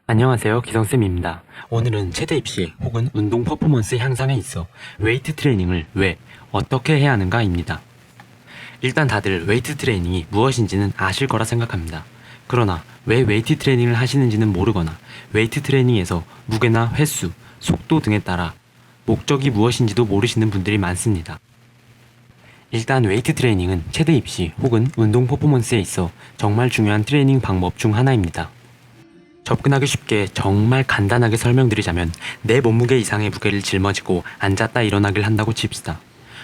안녕하세요, 기성쌤입니다. 오늘은 최대 입시 혹은 운동 퍼포먼스 향상에 있어 웨이트 트레이닝을 왜, 어떻게 해야 하는가입니다. 일단 다들 웨이트 트레이닝이 무엇인지는 아실 거라 생각합니다. 그러나 왜 웨이트 트레이닝을 하시는지는 모르거나 웨이트 트레이닝에서 무게나 횟수, 속도 등에 따라 목적이 무엇인지도 모르시는 분들이 많습니다. 일단 웨이트 트레이닝은 최대 입시 혹은 운동 퍼포먼스에 있어 정말 중요한 트레이닝 방법 중 하나입니다. 접근하기 쉽게 정말 간단하게 설명드리자면 내 몸무게 이상의 무게를 짊어지고 앉았다 일어나기를 한다고 칩시다.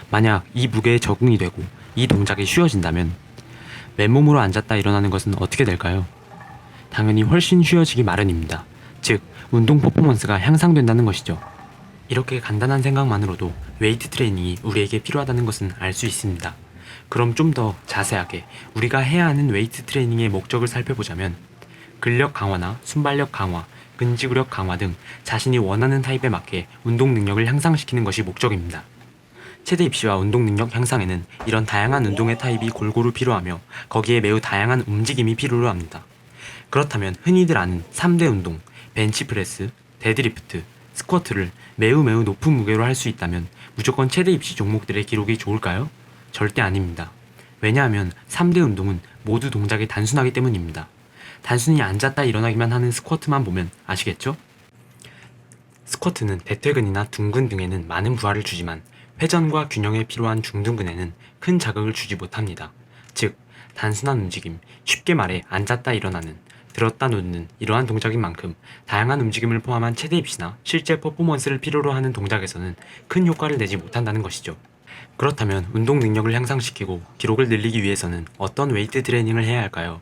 만약 이 무게에 적응이 되고 이 동작이 쉬워진다면 맨몸으로 앉았다 일어나는 것은 어떻게 될까요? 당연히 훨씬 쉬워지기 마련입니다. 즉, 운동 퍼포먼스가 향상된다는 것이죠. 이렇게 간단한 생각만으로도 웨이트 트레이닝이 우리에게 필요하다는 것은 알 수 있습니다. 그럼 좀 더 자세하게 우리가 해야 하는 웨이트 트레이닝의 목적을 살펴보자면 근력 강화나 순발력 강화, 근지구력 강화 등 자신이 원하는 타입에 맞게 운동 능력을 향상시키는 것이 목적입니다. 최대 입시와 운동 능력 향상에는 이런 다양한 운동의 타입이 골고루 필요하며 거기에 매우 다양한 움직임이 필요로 합니다. 그렇다면 흔히들 아는 3대 운동, 벤치프레스, 데드리프트, 스쿼트를 매우 높은 무게로 할 수 있다면 무조건 최대 입시 종목들의 기록이 좋을까요? 절대 아닙니다. 왜냐하면 3대 운동은 모두 동작이 단순하기 때문입니다. 단순히 앉았다 일어나기만 하는 스쿼트만 보면 아시겠죠? 스쿼트는 대퇴근이나 둔근 등에는 많은 부하를 주지만 회전과 균형에 필요한 중둔근에는 큰 자극을 주지 못합니다. 즉, 단순한 움직임, 쉽게 말해 앉았다 일어나는, 들었다 놓는 이러한 동작인 만큼 다양한 움직임을 포함한 최대 입시나 실제 퍼포먼스를 필요로 하는 동작에서는 큰 효과를 내지 못한다는 것이죠. 그렇다면 운동 능력을 향상시키고 기록을 늘리기 위해서는 어떤 웨이트 트레이닝을 해야 할까요?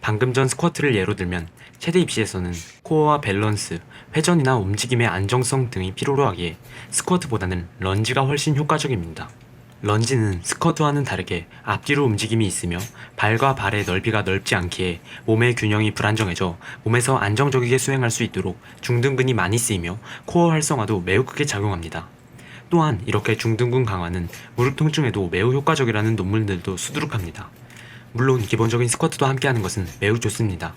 방금 전 스쿼트를 예로 들면 최대 입시에서는 코어와 밸런스, 회전이나 움직임의 안정성 등이 필요로 하기에 스쿼트보다는 런지가 훨씬 효과적입니다. 런지는 스쿼트와는 다르게 앞뒤로 움직임이 있으며 발과 발의 넓이가 넓지 않기에 몸의 균형이 불안정해져 몸에서 안정적이게 수행할 수 있도록 중둔근이 많이 쓰이며 코어 활성화도 매우 크게 작용합니다. 또한 이렇게 중둔근 강화는 무릎 통증에도 매우 효과적이라는 논문들도 수두룩합니다. 물론 기본적인 스쿼트도 함께하는 것은 매우 좋습니다.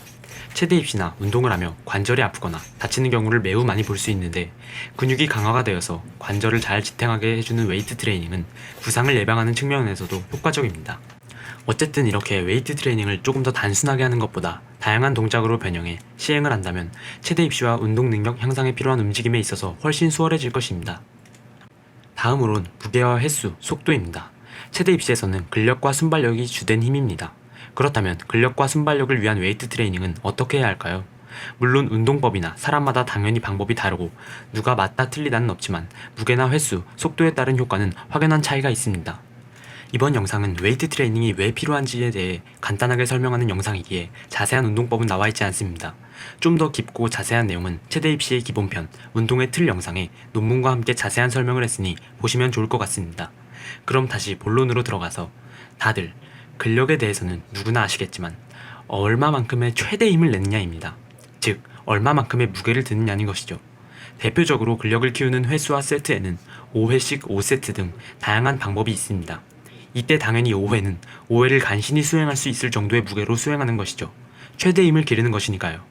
최대 입시나 운동을 하며 관절이 아프거나 다치는 경우를 매우 많이 볼 수 있는데 근육이 강화가 되어서 관절을 잘 지탱하게 해주는 웨이트 트레이닝은 부상을 예방하는 측면에서도 효과적입니다. 어쨌든 이렇게 웨이트 트레이닝을 조금 더 단순하게 하는 것보다 다양한 동작으로 변형해 시행을 한다면 최대 입시와 운동 능력 향상에 필요한 움직임에 있어서 훨씬 수월해질 것입니다. 다음으론 무게와 횟수, 속도입니다. 최대 입시에서는 근력과 순발력이 주된 힘입니다. 그렇다면 근력과 순발력을 위한 웨이트 트레이닝은 어떻게 해야 할까요? 물론 운동법이나 사람마다 당연히 방법이 다르고 누가 맞다 틀리다는 없지만 무게나 횟수, 속도에 따른 효과는 확연한 차이가 있습니다. 이번 영상은 웨이트 트레이닝이 왜 필요한지에 대해 간단하게 설명하는 영상이기에 자세한 운동법은 나와 있지 않습니다. 좀 더 깊고 자세한 내용은 최대 입시의 기본편, 운동의 틀 영상에 논문과 함께 자세한 설명을 했으니 보시면 좋을 것 같습니다. 그럼 다시 본론으로 들어가서 다들 근력에 대해서는 누구나 아시겠지만 얼마만큼의 최대 힘을 내느냐입니다. 즉, 얼마만큼의 무게를 드느냐는 것이죠. 대표적으로 근력을 키우는 횟수와 세트에는 5회씩 5세트 등 다양한 방법이 있습니다. 이때 당연히 5회는 5회를 간신히 수행할 수 있을 정도의 무게로 수행하는 것이죠. 최대 힘을 기르는 것이니까요.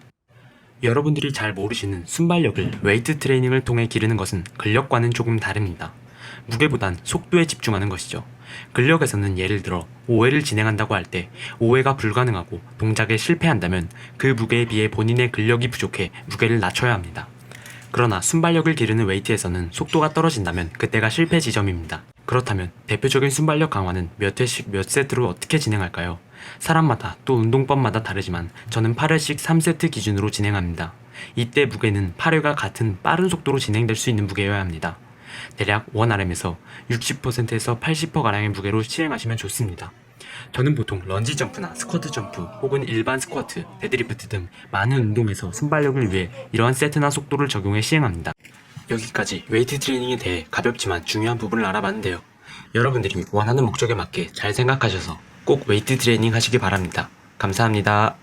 여러분들이 잘 모르시는 순발력을 웨이트 트레이닝을 통해 기르는 것은 근력과는 조금 다릅니다. 무게보단 속도에 집중하는 것이죠. 근력에서는 예를 들어 5회를 진행한다고 할 때 5회가 불가능하고 동작에 실패한다면 그 무게에 비해 본인의 근력이 부족해 무게를 낮춰야 합니다. 그러나 순발력을 기르는 웨이트에서는 속도가 떨어진다면 그때가 실패 지점입니다. 그렇다면 대표적인 순발력 강화는 몇 회씩 몇 세트로 어떻게 진행할까요? 사람마다 또 운동법마다 다르지만 저는 8회씩 3세트 기준으로 진행합니다. 이때 무게는 8회가 같은 빠른 속도로 진행될 수 있는 무게여야 합니다. 대략 1RM에서 60%에서 80%가량의 무게로 시행하시면 좋습니다. 저는 보통 런지 점프나 스쿼트 점프 혹은 일반 스쿼트, 데드리프트 등 많은 운동에서 순발력을 위해 이러한 세트나 속도를 적용해 시행합니다. 여기까지 웨이트 트레이닝에 대해 가볍지만 중요한 부분을 알아봤는데요. 여러분들이 원하는 목적에 맞게 잘 생각하셔서 꼭 웨이트 트레이닝 하시기 바랍니다. 감사합니다.